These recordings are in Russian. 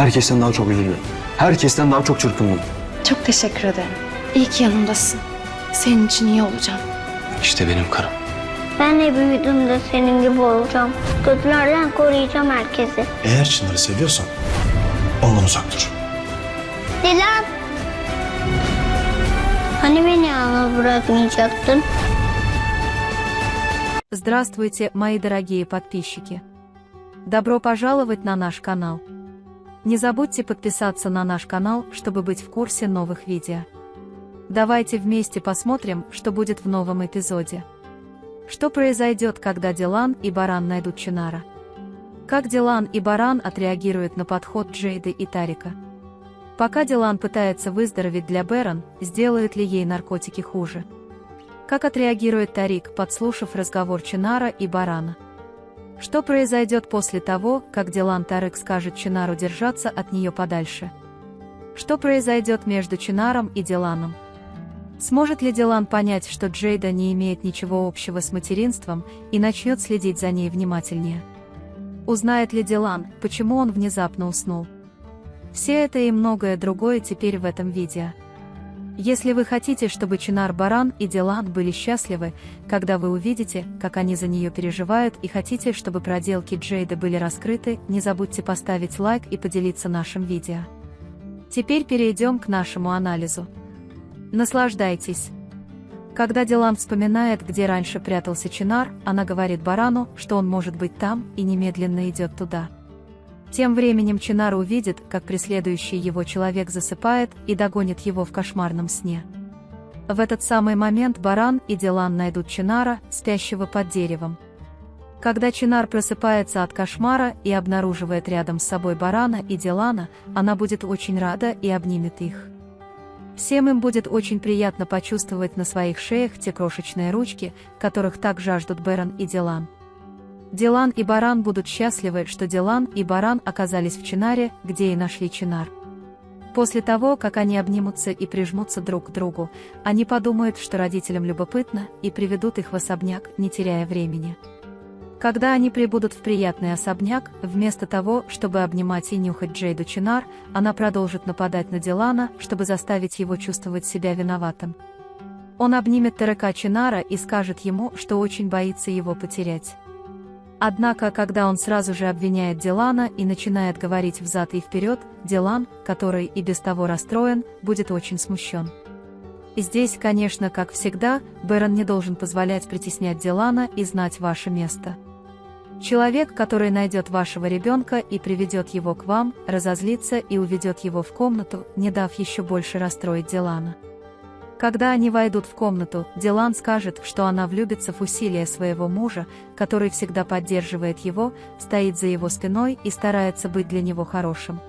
Herkesten daha çok üzüldüm. Herkesten daha çok çırpındım. Çok teşekkür ederim. İyi ki yanımdasın. Senin için iyi olacağım. İşte benim karım. Ben de büyüdüğümde senin gibi olacağım. Kötülerden koruyacağım herkesi. Eğer Çınar'ı seviyorsan ondan uzak dur. Dilan! Hani beni yalnız bırakmayacaktın? Здравствуйте, мои дорогие подписчики! Добро пожаловать на наш канал! Не забудьте подписаться на наш канал, чтобы быть в курсе новых видео. Давайте вместе посмотрим, что будет в новом эпизоде. Что произойдет, когда Дилан и Баран найдут Чинара? Как Дилан и Баран отреагируют на подход Джейды и Тарика? Пока Дилан пытается выздороветь для Беран, сделают ли ей наркотики хуже? Как отреагирует Тарик, подслушав разговор Чинара и Барана? Что произойдет после того, как Дилан Тарик скажет Чинару держаться от нее подальше? Что произойдет между Чинаром и Диланом? Сможет ли Дилан понять, что Джейда не имеет ничего общего с материнством, и начнет следить за ней внимательнее? Узнает ли Дилан, почему он внезапно уснул? Все это и многое другое теперь в этом видео. Если вы хотите, чтобы Чинар, Баран и Дилан были счастливы, когда вы увидите, как они за нее переживают, и хотите, чтобы проделки Джейды были раскрыты, не забудьте поставить лайк и поделиться нашим видео. Теперь перейдем к нашему анализу. Наслаждайтесь. Когда Дилан вспоминает, где раньше прятался Чинар, она говорит Барану, что он может быть там, и немедленно идет туда. Тем временем Чинар увидит, как преследующий его человек засыпает и догонит его в кошмарном сне. В этот самый момент Баран и Дилан найдут Чинара, спящего под деревом. Когда Чинар просыпается от кошмара и обнаруживает рядом с собой Барана и Дилана, она будет очень рада и обнимет их. Всем им будет очень приятно почувствовать на своих шеях те крошечные ручки, которых так жаждут Беран и Дилан. Дилан и Баран будут счастливы, что Дилан и Баран оказались в Чинаре, где и нашли Чинар. После того, как они обнимутся и прижмутся друг к другу, они подумают, что родителям любопытно, и приведут их в особняк, не теряя времени. Когда они прибудут в приятный особняк, вместо того, чтобы обнимать и нюхать Джейду Чинар, она продолжит нападать на Дилана, чтобы заставить его чувствовать себя виноватым. Он обнимет Тарика Чинара и скажет ему, что очень боится его потерять. Однако, когда он сразу же обвиняет Дилана и начинает говорить взад и вперед, Дилан, который и без того расстроен, будет очень смущен. И здесь, конечно, как всегда, Беран не должен позволять притеснять Дилана и знать ваше место. Человек, который найдет вашего ребенка и приведет его к вам, разозлится и уведет его в комнату, не дав еще больше расстроить Дилана. Когда они войдут в комнату, Дилан скажет, что она влюбится в усилия своего мужа, который всегда поддерживает его, стоит за его спиной и старается быть для него хорошим.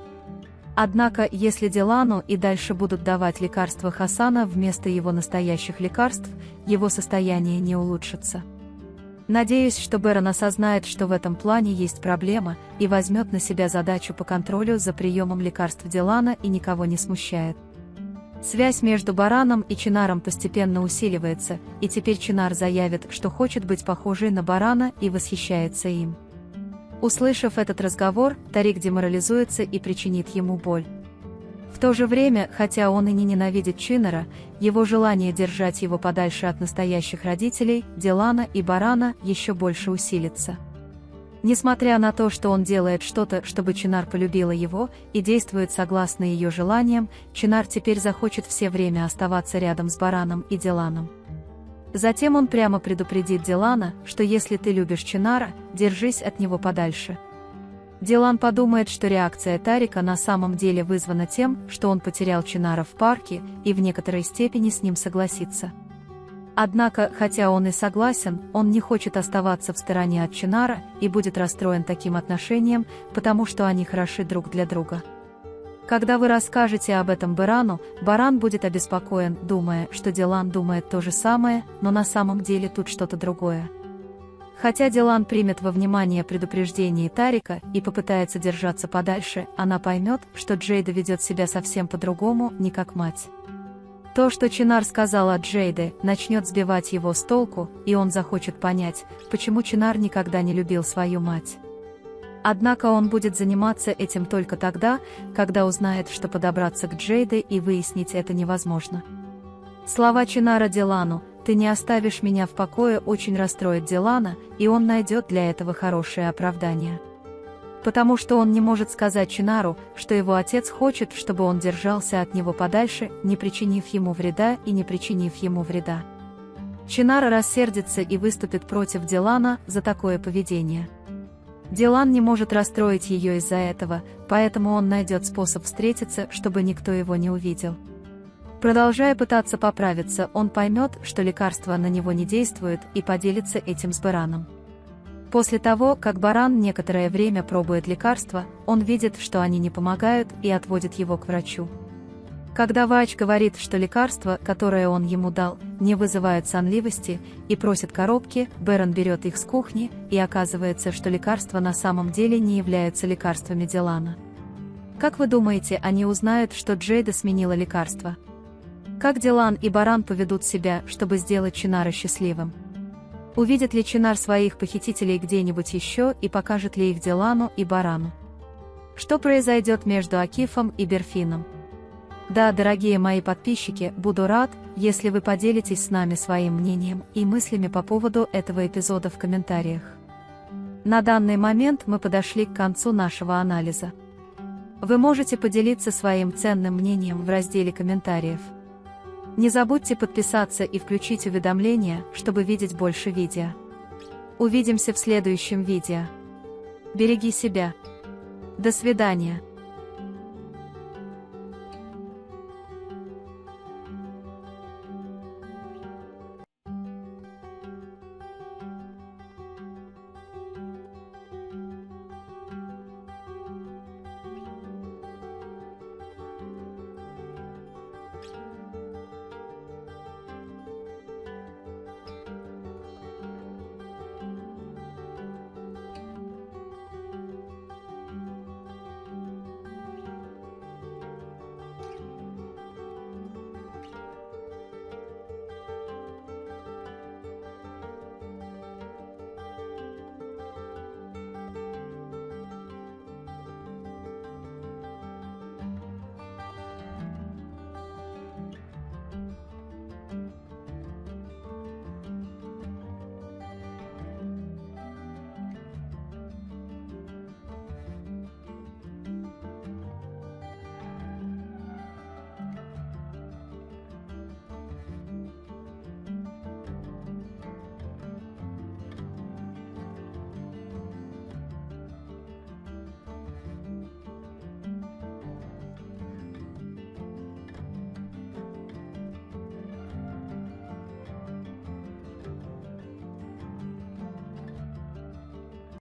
Однако, если Дилану и дальше будут давать лекарства Хасана вместо его настоящих лекарств, его состояние не улучшится. Надеюсь, что Беран осознает, что в этом плане есть проблема, и возьмет на себя задачу по контролю за приемом лекарств Дилана и никого не смущает. Связь между Бараном и Чинаром постепенно усиливается, и теперь Чинар заявит, что хочет быть похожей на Барана и восхищается им. Услышав этот разговор, Тарик деморализуется и причинит ему боль. В то же время, хотя он и не ненавидит Чинара, его желание держать его подальше от настоящих родителей, Дилана и Барана, еще больше усилится. Несмотря на то, что он делает что-то, чтобы Чинар полюбила его, и действует согласно ее желаниям, Чинар теперь захочет все время оставаться рядом с Бараном и Диланом. Затем он прямо предупредит Дилана, что если ты любишь Чинара, держись от него подальше. Дилан подумает, что реакция Тарика на самом деле вызвана тем, что он потерял Чинара в парке, и в некоторой степени с ним согласится. Однако, хотя он и согласен, он не хочет оставаться в стороне от Чинара и будет расстроен таким отношением, потому что они хороши друг для друга. Когда вы расскажете об этом Берану, Баран будет обеспокоен, думая, что Дилан думает то же самое, но на самом деле тут что-то другое. Хотя Дилан примет во внимание предупреждение Тарика и попытается держаться подальше, она поймет, что Джейда ведет себя совсем по-другому, не как мать. То, что Чинар сказал о Джейде, начнет сбивать его с толку, и он захочет понять, почему Чинар никогда не любил свою мать. Однако он будет заниматься этим только тогда, когда узнает, что подобраться к Джейде и выяснить это невозможно. Слова Чинара Дилану «Ты не оставишь меня в покое» очень расстроит Дилана, и он найдет для этого хорошее оправдание. Потому что он не может сказать Чинару, что его отец хочет, чтобы он держался от него подальше, не причинив ему вреда и не причинив ему вреда. Чинара рассердится и выступит против Дилана за такое поведение. Дилан не может расстроить ее из-за этого, поэтому он найдет способ встретиться, чтобы никто его не увидел. Продолжая пытаться поправиться, он поймет, что лекарство на него не действует, и поделится этим с Бараном. После того, как Баран некоторое время пробует лекарства, он видит, что они не помогают, и отводит его к врачу. Когда врач говорит, что лекарства, которые он ему дал, не вызывают сонливости, и просит коробки, Бэрон берет их с кухни, и оказывается, что лекарства на самом деле не являются лекарствами Дилана. Как вы думаете, они узнают, что Джейда сменила лекарство? Как Дилан и Баран поведут себя, чтобы сделать Чинара счастливым? Увидит ли Чинар своих похитителей где-нибудь еще и покажет ли их Дилану и Барану? Что произойдет между Акифом и Берфином? Да, дорогие мои подписчики, буду рад, если вы поделитесь с нами своим мнением и мыслями по поводу этого эпизода в комментариях. На данный момент мы подошли к концу нашего анализа. Вы можете поделиться своим ценным мнением в разделе комментариев. Не забудьте подписаться и включить уведомления, чтобы видеть больше видео. Увидимся в следующем видео. Береги себя. До свидания.